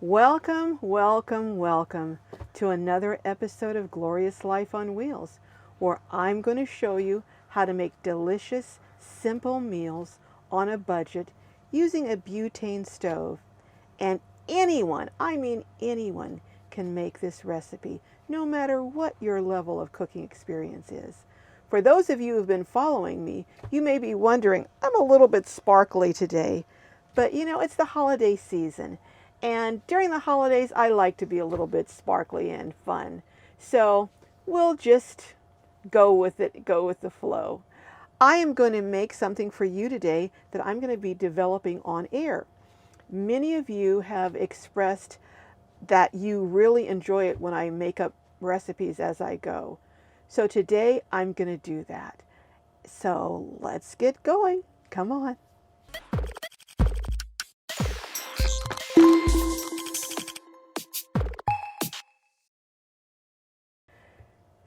Welcome, welcome, welcome to another episode of Glorious Life on Wheels, where I'm going to show you how to make delicious, simple meals on a budget using a butane stove. And anyone, I mean anyone, can make this recipe, no matter what your level of cooking experience is. For those of you who've been following me, you may be wondering, I'm a little bit sparkly today, but it's the holiday season. And during the holidays, I like to be a little bit sparkly and fun. So we'll just go with it, go with the flow. I am going to make something for you today that I'm going to be developing on air. Many of you have expressed that you really enjoy it when I make up recipes as I go. So today I'm going to do that. So let's get going. Come on.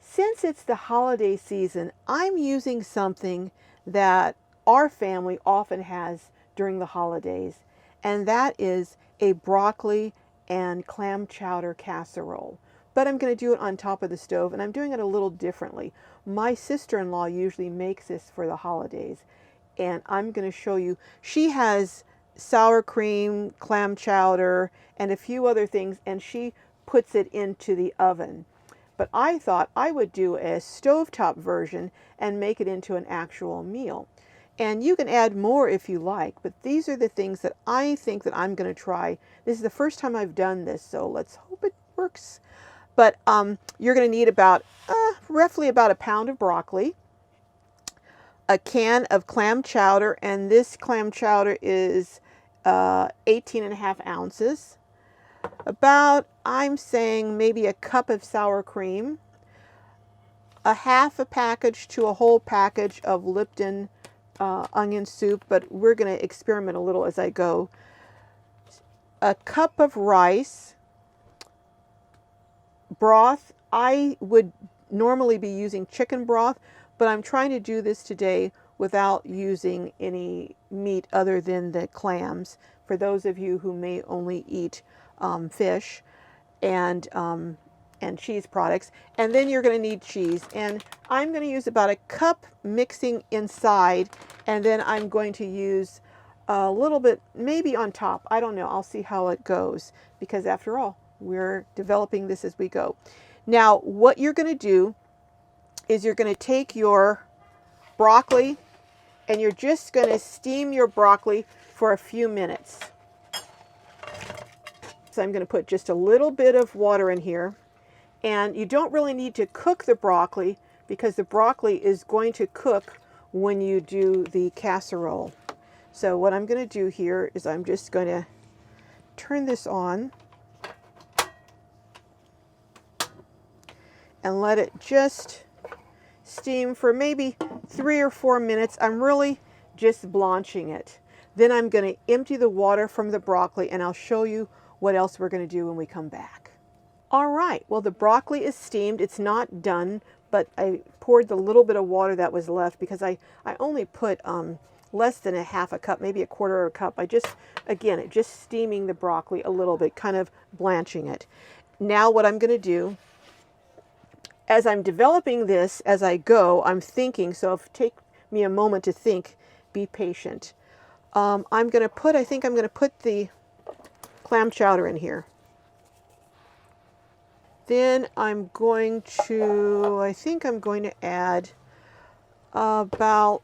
Since it's the holiday season, I'm using something that our family often has during the holidays, and that is a broccoli and clam chowder casserole. But I'm going to do it on top of the stove, and I'm doing it a little differently. My sister-in-law usually makes this for the holidays, and I'm going to show you. She has sour cream, clam chowder, and a few other things, and she puts it into the oven. But I thought I would do a stovetop version and make it into an actual meal. And you can add more if you like, but these are the things that I think that I'm going to try. This is the first time I've done this, so let's hope it works. But you're going to need about roughly about a pound of broccoli, a can of clam chowder, and this clam chowder is 18.5 ounces. About, I'm saying, maybe a cup of sour cream, a half a package to a whole package of Lipton onion soup, but we're going to experiment a little as I go. A cup of rice, broth. I would normally be using chicken broth, but I'm trying to do this today without using any meat other than the clams, for those of you who may only eat fish and cheese products. And then you're going to need cheese, and I'm going to use about a cup mixing inside, and then I'm going to use a little bit maybe on top. I don't know, I'll see how it goes, because after all, we're developing this as we go. Now what you're going to do is you're going to take your broccoli and you're just going to steam your broccoli for a few minutes. So I'm going to put just a little bit of water in here, and you don't really need to cook the broccoli because the broccoli is going to cook when you do the casserole. So what I'm going to do here is I'm just going to turn this on and let it just steam for maybe 3 or 4 minutes. I'm really just blanching it. Then I'm going to empty the water from the broccoli, and I'll show you what else we're going to do when we come back. All right, well, the broccoli is steamed. It's not done, but I poured the little bit of water that was left because I only put less than a half a cup, maybe a quarter of a cup. Again, just steaming the broccoli a little bit, kind of blanching it. Now what I'm going to do, as I'm developing this as I go, I'm thinking, so if take me a moment to think, be patient. I think I'm going to put the clam chowder in here. Then I'm going to, I think I'm going to add about,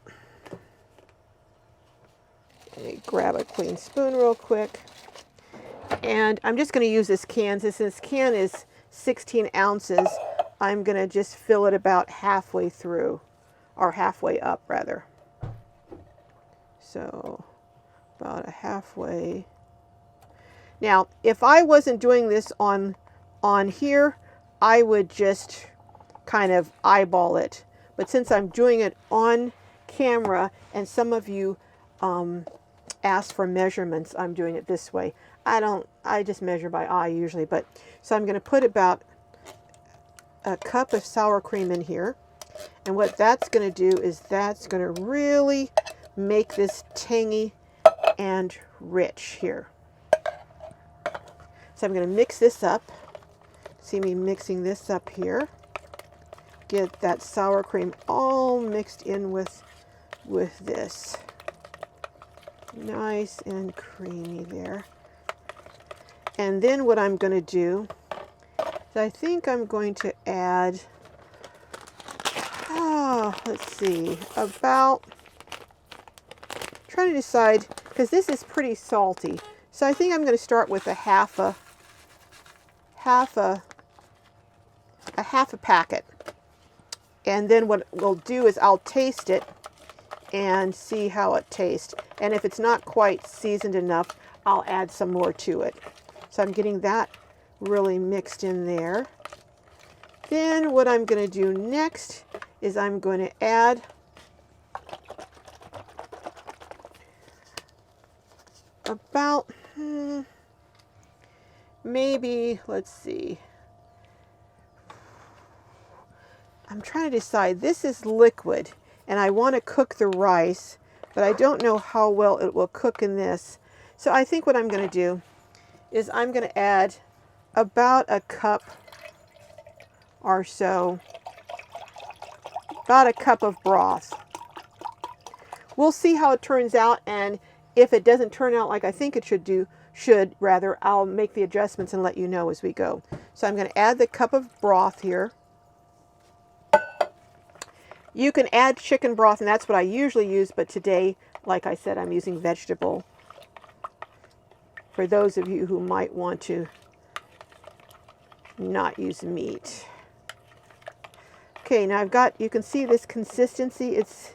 let me grab a clean spoon real quick. And I'm just going to use this can. Since this can is 16 ounces, I'm going to just fill it about halfway through, or halfway up rather. So about a halfway. Now, if I wasn't doing this on here, I would just kind of eyeball it. But since I'm doing it on camera, and some of you ask for measurements, I'm doing it this way. I just measure by eye usually. But so I'm going to put about a cup of sour cream in here. And what that's going to do is that's going to really make this tangy and rich here. So I'm going to mix this up. See me mixing this up here. Get that sour cream all mixed in with this. Nice and creamy there. And then what I'm going to do is I think I'm going to add, let's see, about, trying to decide, because this is pretty salty. So I think I'm going to start with a half a packet. And then what we'll do is I'll taste it and see how it tastes. And if it's not quite seasoned enough, I'll add some more to it. So I'm getting that really mixed in there. Then what I'm going to do next is I'm going to add about maybe, let's see, I'm trying to decide, this is liquid and I want to cook the rice, but I don't know how well it will cook in this. So I think what I'm going to do is I'm going to add about a cup or so, about a cup of broth. We'll see how it turns out, and if it doesn't turn out like I think it should rather, I'll make the adjustments and let you know as we go. So I'm going to add the cup of broth here. You can add chicken broth, and that's what I usually use, but today, like I said, I'm using vegetable. For those of you who might want to not use meat. Okay, now I've got, you can see this consistency. It's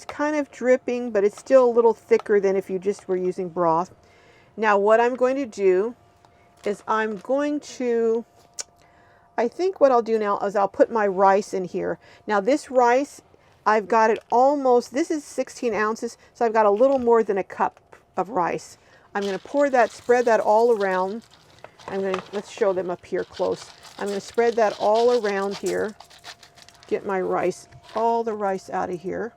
kind of dripping, but it's still a little thicker than if you just were using broth. Now what I'm going to do is I'm going to, I think what I'll do now is I'll put my rice in here. Now this rice, I've got it almost, this is 16 ounces, so I've got a little more than a cup of rice. I'm going to pour that, spread that all around. Let's show them up here close. I'm going to spread that all around here. Get my rice, all the rice out of here.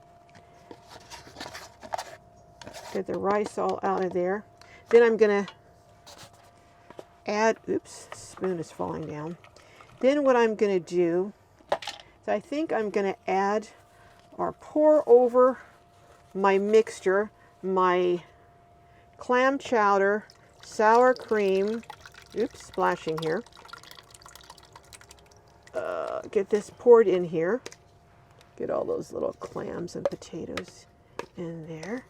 Get the rice all out of there. Then I'm going to add, oops, spoon is falling down. Then what I'm going to do is I think I'm going to add or pour over my mixture, my clam chowder, sour cream, oops, splashing here. Get this poured in here. Get all those little clams and potatoes in there.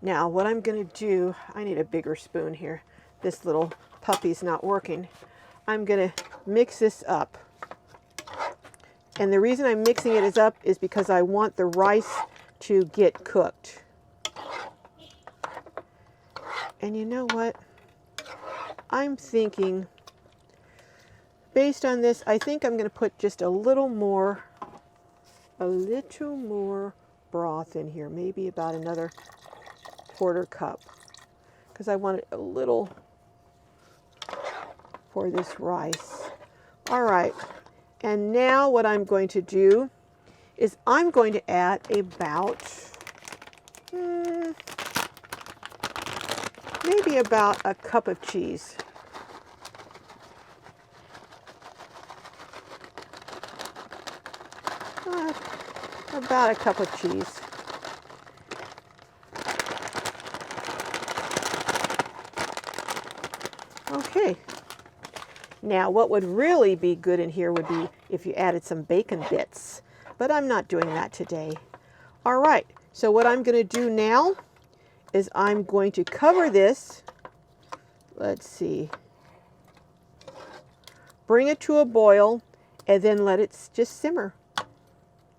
Now what I'm going to do, I need a bigger spoon here. This little puppy's not working. I'm going to mix this up. And the reason I'm mixing it up is because I want the rice to get cooked. And you know what? I'm thinking, based on this, I think I'm going to put just a little more broth in here. Maybe about another quarter cup. Because I want it a little for this rice. All right. And now what I'm going to do is I'm going to add about maybe about a cup of cheese. About a cup of cheese. Okay. Now what would really be good in here would be if you added some bacon bits, but I'm not doing that today. All right, so what I'm going to do now is I'm going to cover this. Let's see. Bring it to a boil and then let it just simmer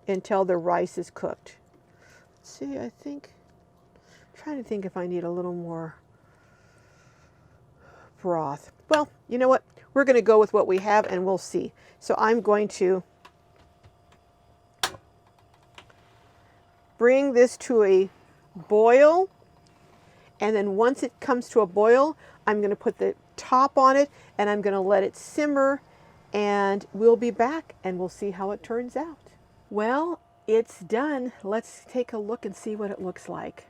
until the rice is cooked. Let's see, I'm trying to think if I need a little more broth. Well, you know what? We're going to go with what we have and we'll see. So I'm going to bring this to a boil, and then once it comes to a boil, I'm going to put the top on it and I'm going to let it simmer, and we'll be back and we'll see how it turns out. Well, it's done. Let's take a look and see what it looks like.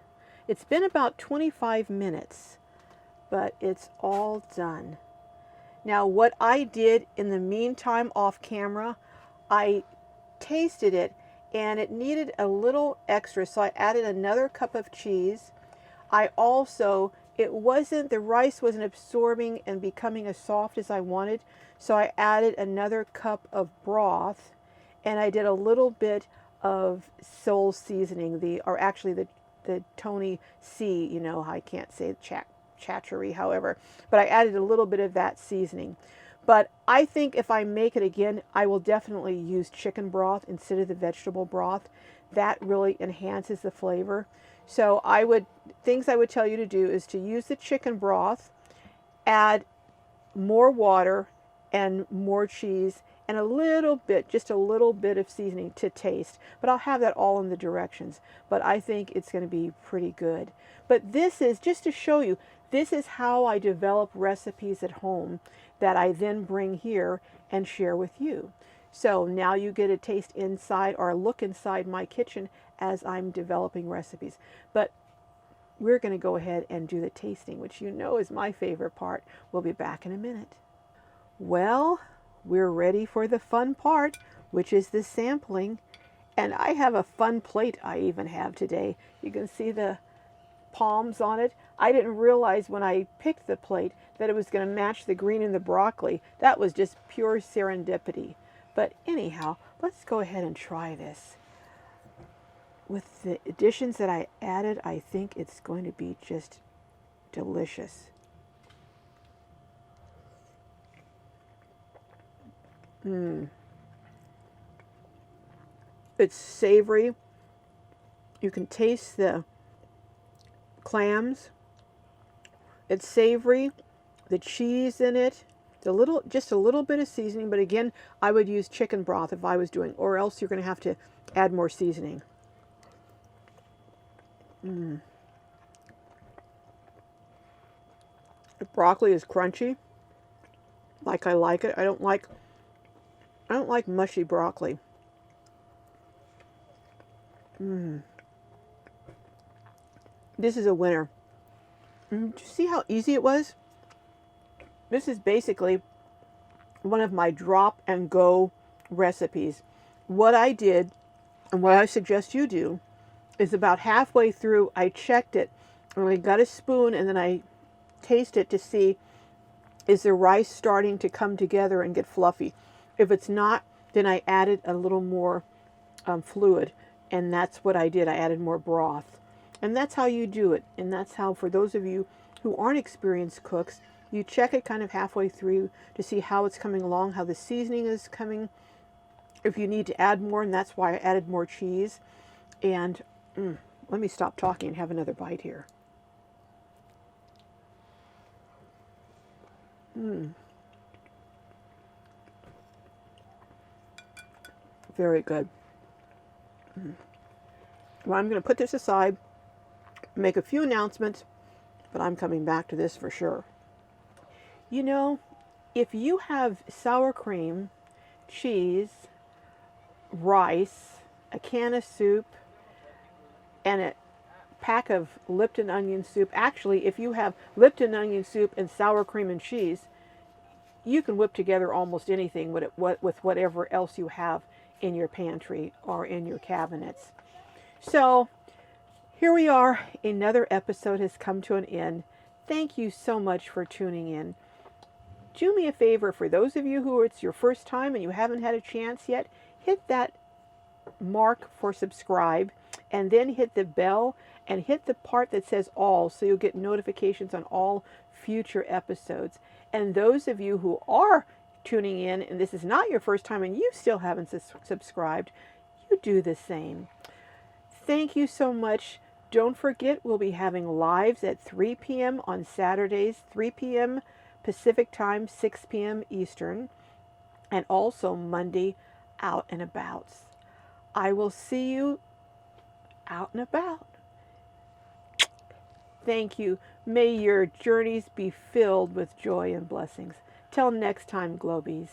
It's been about 25 minutes, but it's all done. Now, what I did in the meantime off camera, I tasted it and it needed a little extra, so I added another cup of cheese. I also, the rice wasn't absorbing and becoming as soft as I wanted, so I added another cup of broth, and I did a little bit of soul seasoning, the Tony C, you know, I can't say chatchery, however, but I added a little bit of that seasoning. But I think if I make it again, I will definitely use chicken broth instead of the vegetable broth. That really enhances the flavor. So things I would tell you to do is to use the chicken broth, add more water and more cheese, and just a little bit of seasoning to taste. But I'll have that all in the directions. But I think it's going to be pretty good. But this is, just to show you, this is how I develop recipes at home that I then bring here and share with you. So now you get a taste inside or a look inside my kitchen as I'm developing recipes. But we're going to go ahead and do the tasting, which you know is my favorite part. We'll be back in a minute. Well, we're ready for the fun part, which is the sampling. And I have a fun plate I even have today. You can see the palms on it. I didn't realize when I picked the plate that it was going to match the green in the broccoli. That was just pure serendipity. But anyhow, let's go ahead and try this. With the additions that I added, I think it's going to be just delicious. It's savory. You can taste the clams. It's savory. The cheese in it. Just a little bit of seasoning, but again, I would use chicken broth if I was doing, or else you're going to have to add more seasoning. The broccoli is crunchy, like I like it. I don't like mushy broccoli. This is a winner. Do you see how easy it was? This is basically one of my drop and go recipes. What I did, and what I suggest you do, is about halfway through, I checked it, and I got a spoon, and then I taste it to see, is the rice starting to come together and get fluffy? If it's not, then I added a little more fluid, and that's what I did. I added more broth. And that's how you do it. And that's how, for those of you who aren't experienced cooks, you check it kind of halfway through to see how it's coming along, how the seasoning is coming, if you need to add more, and that's why I added more cheese. And let me stop talking and have another bite here. Very good. Well, I'm going to put this aside, make a few announcements, but I'm coming back to this for sure. You know, if you have sour cream, cheese, rice, a can of soup, and a pack of Lipton onion soup, actually, if you have Lipton onion soup and sour cream and cheese, you can whip together almost anything with whatever else you have in your pantry or in your cabinets. So here we are. Another episode has come to an end. Thank you so much for tuning in. Do me a favor, for those of you who it's your first time and you haven't had a chance yet, hit that mark for subscribe, and then hit the bell and hit the part that says all, so you'll get notifications on all future episodes. And those of you who are tuning in and this is not your first time and you still haven't subscribed, you do the same. Thank you so much. Don't forget, we'll be having lives at 3 p.m. on Saturdays, 3 p.m. Pacific time, 6 p.m. Eastern, and also Monday out and abouts. I will see you out and about. Thank you. May your journeys be filled with joy and blessings. Till next time, Globies.